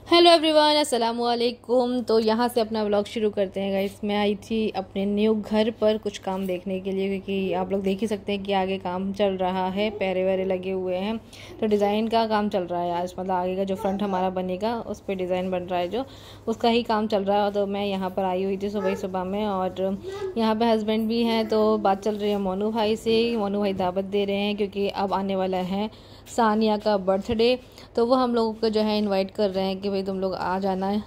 Hello everyone, अस्सलाम वालेकुम। तो यहाँ से अपना व्लॉग शुरू करते हैं गाइस। मैं आई थी अपने न्यू घर पर कुछ काम देखने के लिए, क्योंकि आप लोग देख ही सकते हैं कि आगे काम चल रहा है, पैरे वैरे लगे हुए हैं। तो डिज़ाइन का काम चल रहा है आज, मतलब आगे का जो फ्रंट हमारा बनेगा उस पर डिज़ाइन बन रहा है, जो उसका ही काम चल रहा है। तो मैं यहाँ पर आई हुई थी सुबह में, और यहाँ पर हस्बैंड भी हैं। तो बात चल रही है मोनू भाई से। मोनू भाई दावत दे रहे हैं क्योंकि अब आने वाला है सानिया का बर्थडे। तो वो हम लोगों को जो है इनवाइट कर रहे हैं कि भाई तुम लोग आ जाना है।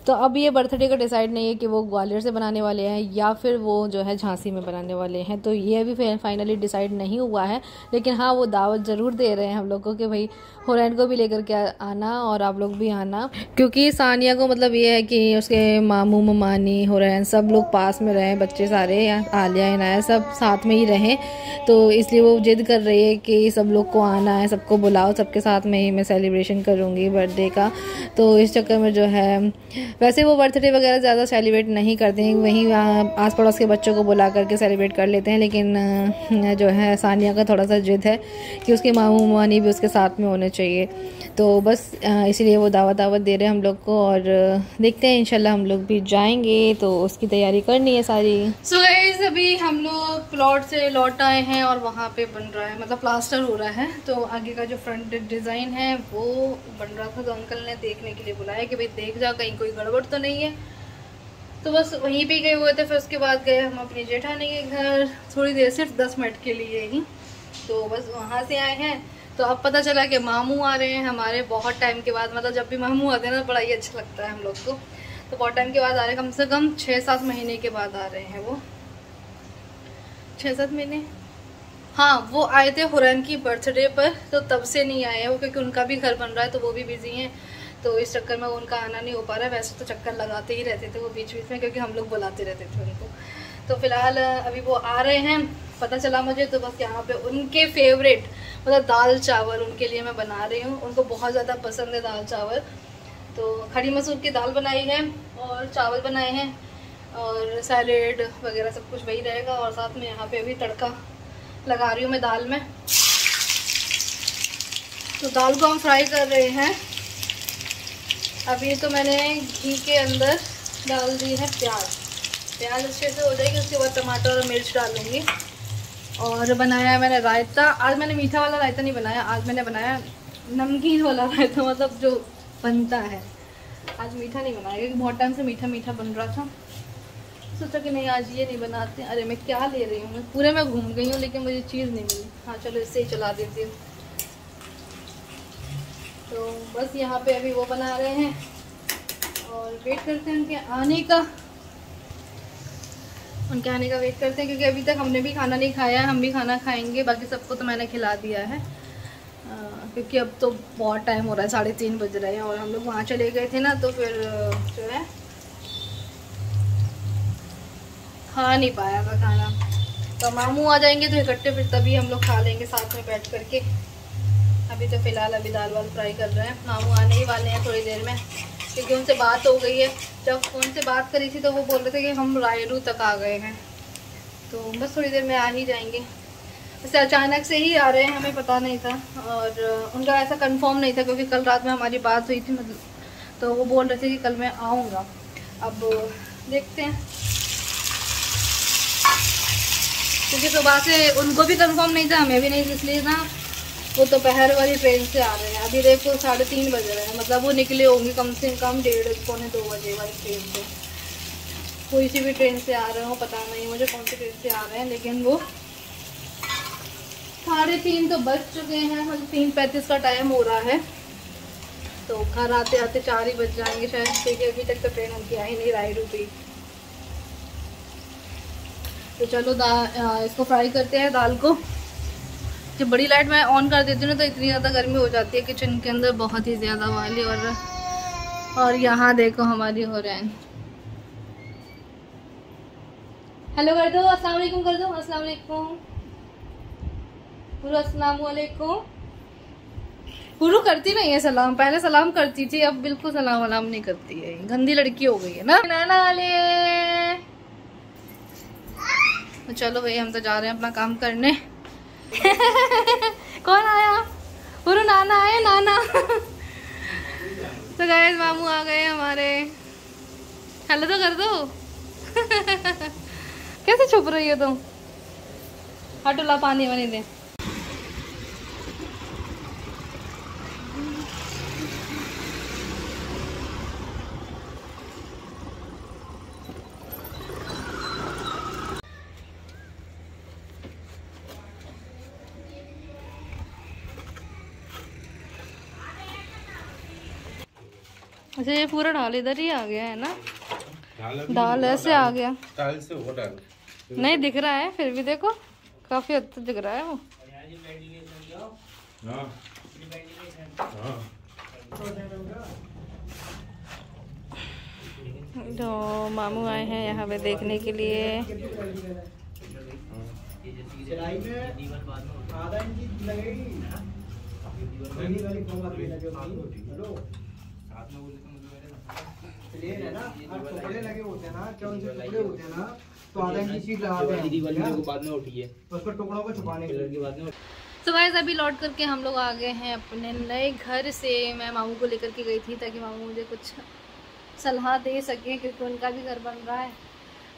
तो अब ये बर्थडे का डिसाइड नहीं है कि वो ग्वालियर से बनाने वाले हैं या फिर वो जो है झांसी में बनाने वाले हैं। तो ये अभी फाइनली डिसाइड नहीं हुआ है, लेकिन हाँ वो दावत ज़रूर दे रहे हैं हम लोग को कि भाई हुरैन को भी लेकर के आना और आप लोग भी आना। क्योंकि सानिया को मतलब ये है कि उसके मामू ममानी हुरैन सब लोग पास में रहें, बच्चे सारे आलिया इनाया सब साथ में ही रहें। तो इसलिए वो जिद कर रही है कि सब लोग को आना है, सबको बुलाओ, सबके साथ में ही मैं सेलिब्रेशन करूँगी बर्थडे का। तो इस चक्कर में जो है, वैसे वो बर्थडे वगैरह ज़्यादा सेलिब्रेट नहीं करते हैं, वहीं आस पड़ोस के बच्चों को बुला करके सेलिब्रेट कर लेते हैं। लेकिन जो है सानिया का थोड़ा सा जिद है कि उसके मामू मानी भी उसके साथ में होने चाहिए। तो बस इसीलिए वो दावत दे रहे हैं हम लोग को, और देखते हैं इंशाल्लाह हम लोग भी जाएंगे। तो उसकी तैयारी करनी है सारी। सो गाइस, अभी हम लोग प्लॉट से लौट आए हैं और वहाँ पे बन रहा है, मतलब प्लास्टर हो रहा है। तो आगे का जो फ्रंट डिज़ाइन है वो बन रहा था, तो अंकल ने देखने के लिए बुलाया कि भाई देख जा कहीं कोई गड़बड़ तो नहीं है। तो बस वहीं पे गए हुए थे। फिर उसके बाद गए हम अपनी जेठानी के घर, थोड़ी देर, सिर्फ 10 मिनट के लिए ही। तो बस वहाँ से आए हैं। तो अब पता चला कि मामू आ रहे हैं हमारे बहुत टाइम के बाद। मतलब जब भी मामू आते हैं ना बड़ा ही अच्छा लगता है हम लोग को। तो बहुत टाइम के बाद आ रहे हैं, कम से कम 6-7 महीने के बाद आ रहे हैं वो। 6-7 महीने, हाँ। वो आए थे हुरैन की बर्थडे पर, तो तब से नहीं आए हैं वो, क्योंकि उनका भी घर बन रहा है तो वो भी बिजी हैं। तो इस चक्कर में उनका आना नहीं हो पा रहा है। वैसे तो चक्कर लगाते ही रहते थे वो बीच बीच में, क्योंकि हम लोग बुलाते रहते थे उनको। तो फिलहाल अभी वो आ रहे हैं, पता चला मुझे। तो बस यहाँ पे उनके फेवरेट मतलब दाल चावल उनके लिए मैं बना रही हूँ। उनको बहुत ज़्यादा पसंद है दाल चावल। तो खड़ी मसूर की दाल बनाई है और चावल बनाए हैं, और सैलेड वगैरह सब कुछ वही रहेगा। और साथ में यहाँ पे अभी तड़का लगा रही हूँ मैं दाल में। तो दाल को हम फ्राई कर रहे हैं अभी। तो मैंने घी के अंदर डाल दी है प्याज अच्छे से हो जाएगी। उसके बाद टमाटर और मिर्च डालूंगी। और बनाया है मैंने रायता। आज मैंने मीठा वाला रायता नहीं बनाया, आज मैंने बनाया नमकीन वाला रायता, मतलब जो बनता है। आज मीठा नहीं बनाया क्योंकि बहुत टाइम से मीठा बन रहा था। सोचा कि नहीं आज ये नहीं बनाते। अरे मैं क्या ले रही हूँ, पूरे में घूम गई हूँ लेकिन मुझे चीज़ नहीं मिली। हाँ चलो इससे ही चला देती हूँ। तो बस यहाँ पे अभी वो बना रहे हैं और वेट करते हैं उनके आने का वेट करते हैं, क्योंकि अभी तक हमने भी खाना नहीं खाया है। हम भी खाना खाएंगे, बाकी सबको तो मैंने खिला दिया है। क्योंकि अब तो बहुत टाइम हो रहा है, 3:30 बज रहे हैं। और हम लोग वहाँ चले गए थे ना, तो फिर जो है खा नहीं पाया था खाना। तो मामू आ जाएंगे तो इकट्ठे फिर तभी हम लोग खा लेंगे साथ में बैठ करके। अभी तो फ़िलहाल अभी दाल वाल फ्राई कर रहे हैं। मामू आने ही वाले हैं थोड़ी देर में, क्योंकि उनसे बात हो गई है। जब फ़ोन से बात करी थी तो वो बोल रहे थे कि हम रायडू तक आ गए हैं। तो बस थोड़ी देर में आ ही जाएंगे। वैसे अचानक से ही आ रहे हैं, हमें पता नहीं था। और उनका ऐसा कंफर्म नहीं था, क्योंकि कल रात में हमारी बात हुई थी, मतलब तो वो बोल रहे थे कि कल मैं आऊँगा। अब देखते हैं, क्योंकि सुबह से उनको भी कंफर्म नहीं था, हमें भी नहीं, इसलिए ना वो दोपहर वाली ट्रेन से आ रहे हैं। अभी देखो 3:30 बज रहे हैं, मतलब वो निकले होंगे कम से कम 1:30-1:45 बजे वाली ट्रेन से। कोई सी भी ट्रेन से आ रहे हो पता नहीं मुझे कौन सी ट्रेन से आ रहे हैं, लेकिन वो 3:30 तो बज चुके हैं, मतलब 3:35 का टाइम हो रहा है। तो घर आते आते 4 ही बज जाएंगे शायद, क्योंकि अभी तक तो ट्रेन उनकी आई नहीं रायडू पे। तो चलो इसको फ्राई करते हैं दाल को। जब बड़ी लाइट मैं ऑन कर देती हूँ ना तो इतनी ज़्यादा गर्मी हो जाती है किचन के अंदर, बहुत ही ज़्यादा वाली। और यहाँ देखो हमारी हो रहा है। हेलो कर दो, अस्सलाम वालेकुम कर दो, अस्सलाम वालेकुम, पूरा अस्सलाम वालेकुम। पूरू करती नहीं है सलाम, पहले सलाम करती थी, अब बिल्कुल सलाम वलाम नहीं करती है। गंदी लड़की हो गई है ना। नाना वाले तो चलो भाई हम तो जा रहे हैं अपना काम करने। कौन आया? पूरू नाना आया, नाना। गाइस मामू आ गए हमारे। हेलो तो कर दो। कैसे छुप रही हो तुम? हटोला पानी वानी दे। अच्छा ये पूरा ढाल इधर ही आ गया है ना? ढाल ऐसे आ गया। ढाल से वो ढाल नहीं दिख रहा है फिर भी देखो काफी हद तक दिख रहा है वो। तो मामू आए हैं यहाँ पे देखने के लिए। प्लेन है ना, टुकड़े लगे होते हैं ना, क्या उनसे टुकड़े होते हैं ना, तो आधा इंच की शीट लगाते हैं। दीदी वाली मेरे को बाद में उठी है, उस पर टुकड़ों को छुपाने के लिए बाद में। तो गाइस अभी लौट करके हम लोग आ गए हैं अपने नए घर से। मैं मामू को लेकर के गई थी ताकि मामू मुझे कुछ सलाह दे सकें, क्योंकि उनका भी घर बन रहा है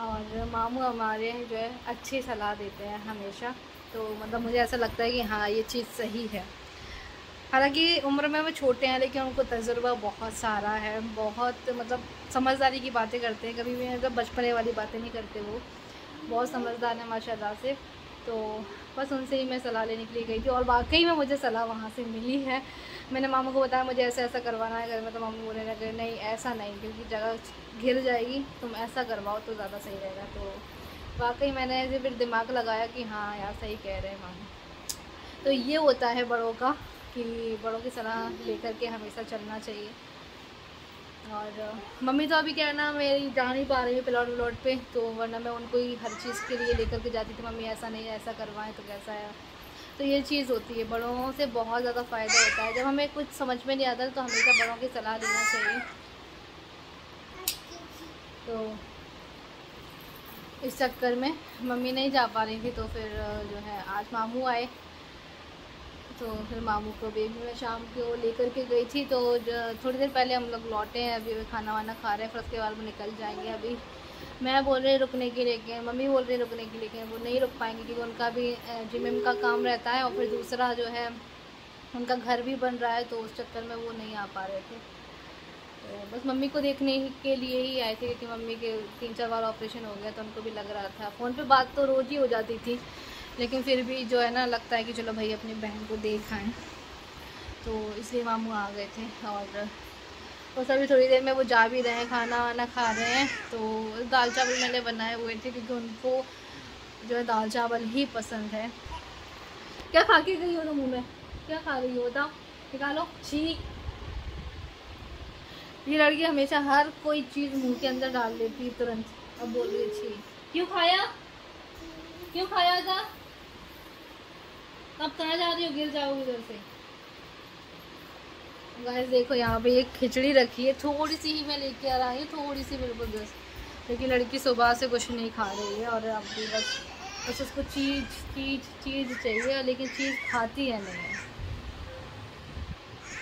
और मामू हमारे जो है अच्छी सलाह देते हैं हमेशा। तो मतलब मुझे ऐसा लगता है कि हाँ ये चीज़ सही है। हालांकि उम्र में वो छोटे हैं लेकिन उनको तजुर्बा बहुत सारा है, बहुत मतलब समझदारी की बातें करते हैं, कभी भी मतलब बचपने वाली बातें नहीं करते। वो बहुत समझदार है माशाल्लाह से। तो बस उनसे ही मैं सलाह लेने के लिए गई थी और वाकई में मुझे सलाह वहाँ से मिली है। मैंने मामू को बताया मुझे ऐसा ऐसा करवाना है घर में, तो मामू बोलने लगे नहीं ऐसा नहीं, क्योंकि जगह घिर जाएगी, तुम ऐसा करवाओ तो ज़्यादा सही रहेगा। तो वाकई मैंने ऐसे फिर दिमाग लगाया कि हाँ यार सही कह रहे हैं मामू। तो ये होता है बड़ों का कि बड़ों की सलाह लेकर के हमेशा चलना चाहिए। और मम्मी तो अभी क्या है ना मेरी जा नहीं पा रही है प्लॉट व्लॉट पे, तो वरना मैं उनको ही हर चीज़ के लिए लेकर के जाती थी। मम्मी ऐसा नहीं ऐसा करवाएं तो कैसा है। तो ये चीज़ होती है, बड़ों से बहुत ज़्यादा फ़ायदा होता है। जब हमें कुछ समझ में नहीं आता तो हमेशा बड़ों की सलाह लेना चाहिए। तो इस चक्कर में मम्मी नहीं जा पा रही थी, तो फिर जो है आज मामू आए, तो फिर मामू को भी मैं शाम को लेकर के गई थी। तो थोड़ी देर पहले हम लोग लौटे हैं, अभी खाना वाना खा रहे हैं, फिर उसके बाद में निकल जाएंगे। अभी मैं बोल रही रुकने के लिए, मम्मी बोल रही रुकने के लिए, वो नहीं रुक पाएंगे क्योंकि उनका भी जिम का काम रहता है और फिर दूसरा जो है उनका घर भी बन रहा है, तो उस चक्कर में वो नहीं आ पा रहे थे। तो बस मम्मी को देखने के लिए ही आए थे, क्योंकि मम्मी के 3-4 बार ऑपरेशन हो गया, तो उनको भी लग रहा था। फ़ोन पे बात तो रोज़ ही हो जाती थी, लेकिन फिर भी जो है ना लगता है कि चलो भाई अपनी बहन को देख आएँ, तो इसलिए मामू आ गए थे। और बस अभी थोड़ी देर में वो जा भी रहे हैं, खाना वाना खा रहे हैं। तो दाल चावल मैंने बनाए हुए थे क्योंकि उनको जो है दाल चावल ही पसंद है। क्या खा के गई हो ना मुँह में? क्या खा रही हो बताओ, निकालो। छी, ये लड़की हमेशा हर कोई चीज़ मुँह के अंदर डाल देती है तुरंत। अब बोल रही है छी। क्यों खाया, क्यों खाया था? अब कहाँ जा रही हो, गिर जाओगी इधर से। गाइस देखो यहाँ पे एक खिचड़ी रखी है, थोड़ी सी ही मैं लेके आ रही हूँ, थोड़ी सी बिल्कुल बस, लेकिन लड़की सुबह से कुछ नहीं खा रही है। और अब भी बस उसको चीज़ चाहिए, लेकिन चीज़ खाती है नहीं है।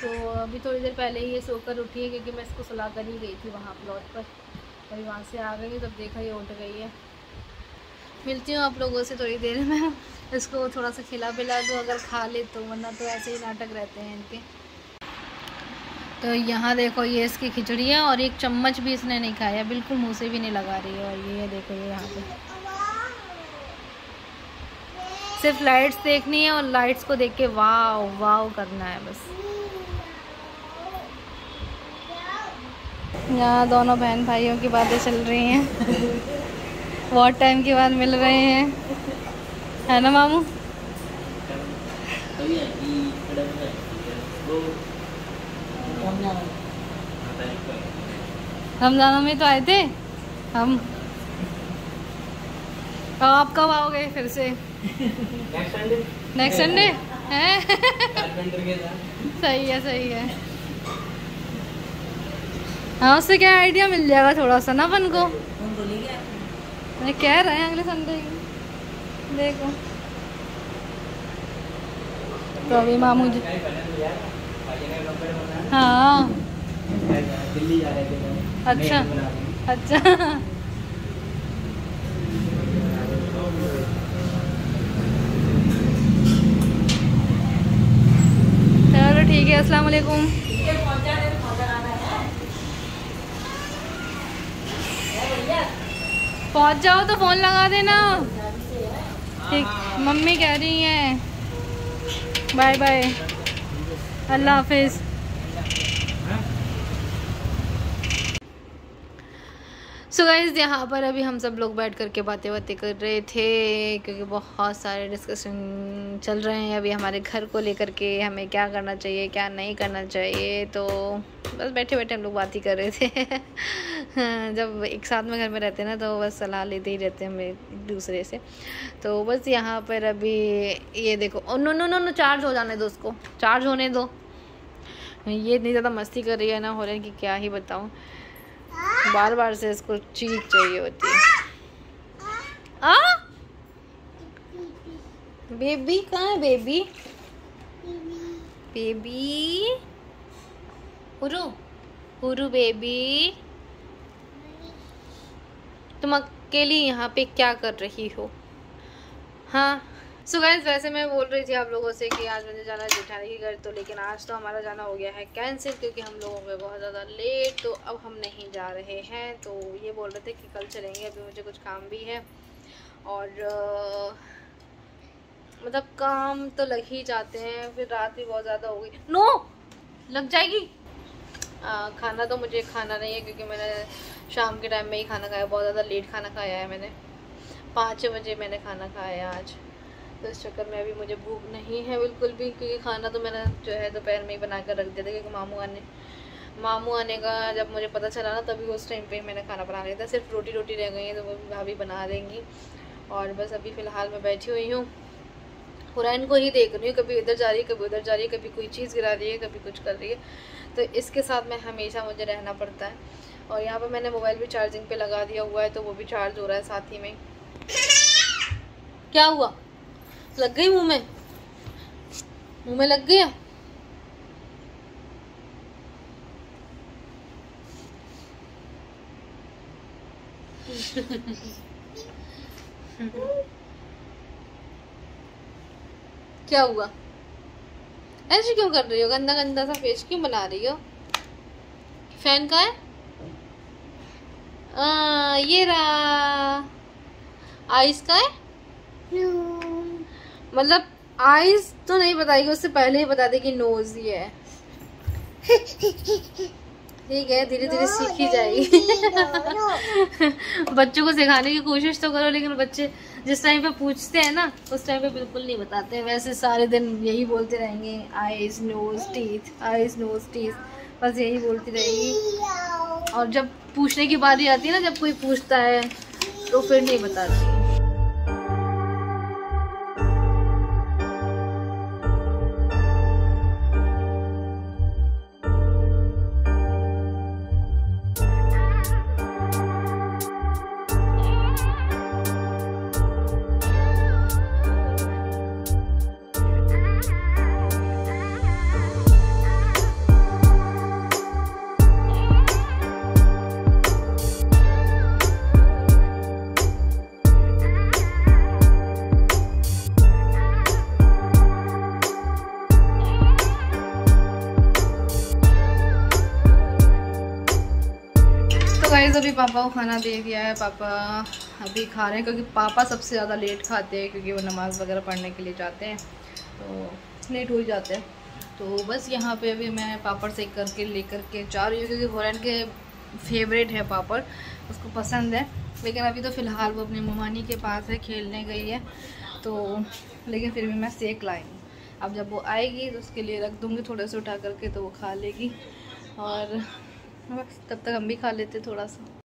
तो अभी थोड़ी देर पहले ही ये सोकर उठी है, क्योंकि मैं इसको सुला कर ही गई थी वहाँ प्लॉट पर। अभी वहाँ से आ गई तब देखा ये उठ गई है। मिलती हूँ आप लोगों से थोड़ी देर में। इसको थोड़ा सा खिला पिला दो अगर खा ले तो, वरना तो ऐसे ही नाटक रहते हैं इनके। तो यहाँ देखो ये इसकी खिचड़ी है और एक चम्मच भी इसने नहीं खाया, बिल्कुल मुंह से भी नहीं लगा रही है। और ये देखो ये यहाँ पे सिर्फ लाइट्स देखनी है और लाइट्स को देख के वाव वाव करना है बस। यहाँ दोनों बहन भाइयों की बातें चल रही हैं। बहुत टाइम के बाद मिल रहे हैं, है ना मामू? रमजान में तो आए थे हम, और आप कब आओगे फिर से? नेक्स्ट संडे है। सही है। हाँ उससे क्या आइडिया मिल जाएगा थोड़ा सा ना अपन को। मैं कह रहे हैं अगले संडे की, देखो। तो अभी मामू जी, हाँ जा रहे थे। अच्छा अच्छा। चलो ठीक है, अस्सलाम वालेकुम। पहुंच जाओ तो फोन लगा देना। ठीक, मम्मी कह रही हैं बाय बाय, अल्लाह हाफिज। सो गाइस, यहाँ पर अभी हम सब लोग बैठ करके बातें कर रहे थे, क्योंकि बहुत सारे डिस्कशन चल रहे हैं अभी हमारे घर को लेकर के, हमें क्या करना चाहिए क्या नहीं करना चाहिए। तो बस बैठे बैठे हम लोग बात ही कर रहे थे। जब एक साथ में घर में रहते हैं ना, तो बस सलाह लेते ही रहते हैं हम एक दूसरे से। तो बस यहाँ पर अभी ये देखो, no no no no, charge हो जाने दो उसको, चार्ज होने दो। ये इतनी ज़्यादा मस्ती कर रही है ना, हो रहा है कि क्या ही बताऊँ, बार बार से इसको चीज चाहिए होती है। आ बेबी कहाँ है? बेबी बेबी उरू उरू बेबी, तुम अकेली यहाँ पे क्या कर रही हो? हाँ सो गाइस, वैसे मैं बोल रही थी आप लोगों से कि आज मुझे जाना है जेठानी के घर, तो लेकिन आज तो हमारा जाना हो गया है कैंसिल, क्योंकि हम लोग हो गए बहुत ज़्यादा लेट। तो अब हम नहीं जा रहे हैं। तो ये बोल रहे थे कि कल चलेंगे, अभी मुझे कुछ काम भी है, और मतलब काम तो लग ही जाते हैं, फिर रात भी बहुत ज़्यादा हो गई। नो लग जाएगी। खाना तो मुझे खाना नहीं है, क्योंकि मैंने शाम के टाइम में ही खाना खाया, बहुत ज़्यादा लेट खाना खाया है मैंने, 5 बजे मैंने खाना खाया आज। तो इस चक्कर में अभी मुझे भूख नहीं है बिल्कुल भी, क्योंकि खाना तो मैंने जो है दोपहर में ही बना कर रख दिया था, क्योंकि मामू आने का जब मुझे पता चला ना, तभी उस टाइम पे मैंने खाना बना लिया था। सिर्फ रोटी रह गई है, तो वो भाभी बना देंगी। और बस अभी फ़िलहाल मैं बैठी हुई हूँ, हुरैन को ही देख रही हूँ, कभी इधर जा रही है कभी उधर जा रही है, कभी कोई चीज़ गिरा रही है कभी कुछ कर रही है। तो इसके साथ में हमेशा मुझे रहना पड़ता है। और यहाँ पर मैंने मोबाइल भी चार्जिंग पे लगा दिया हुआ है, तो वो भी चार्ज हो रहा है साथ ही में। क्या हुआ? लग गई मुंह में लग गया? क्या हुआ? ऐसे क्यों कर रही हो? गंदा गंदा सा फेस क्यों बना रही हो? फैन का है? ये रहा। आइस का है? मतलब आइस तो नहीं बताएगी, उससे पहले ही बता देगी नोज ही है। ठीक है, धीरे धीरे सीख ही जाएगी। बच्चों को सिखाने की कोशिश तो करो, लेकिन बच्चे जिस टाइम पे पूछते हैं ना, उस टाइम पे बिल्कुल नहीं बताते। वैसे सारे दिन यही बोलते रहेंगे, eyes nose teeth, eyes nose teeth, बस यही बोलती रहेगी। और जब पूछने की बारी आती है ना, जब कोई पूछता है, तो फिर नहीं बताती। गाइस अभी पापा को खाना दे दिया है, पापा अभी खा रहे हैं, क्योंकि पापा सबसे ज़्यादा लेट खाते हैं, क्योंकि वो नमाज़ वगैरह पढ़ने के लिए जाते हैं, तो लेट हो ही जाते हैं। तो बस यहाँ पे अभी मैं पापड़ सेक करके लेकर के जा रही हूँ, क्योंकि हुरैन के फेवरेट है पापड़, उसको पसंद है। लेकिन अभी तो फ़िलहाल वो अपनी ममानी के पास है, खेलने गई है, तो लेकिन फिर भी मैं सेक लाई हूँ। अब जब वो आएगी तो उसके लिए रख दूँगी थोड़े से उठा करके, तो वो खा लेगी, और बस तब तक हम भी खा लेते थोड़ा सा।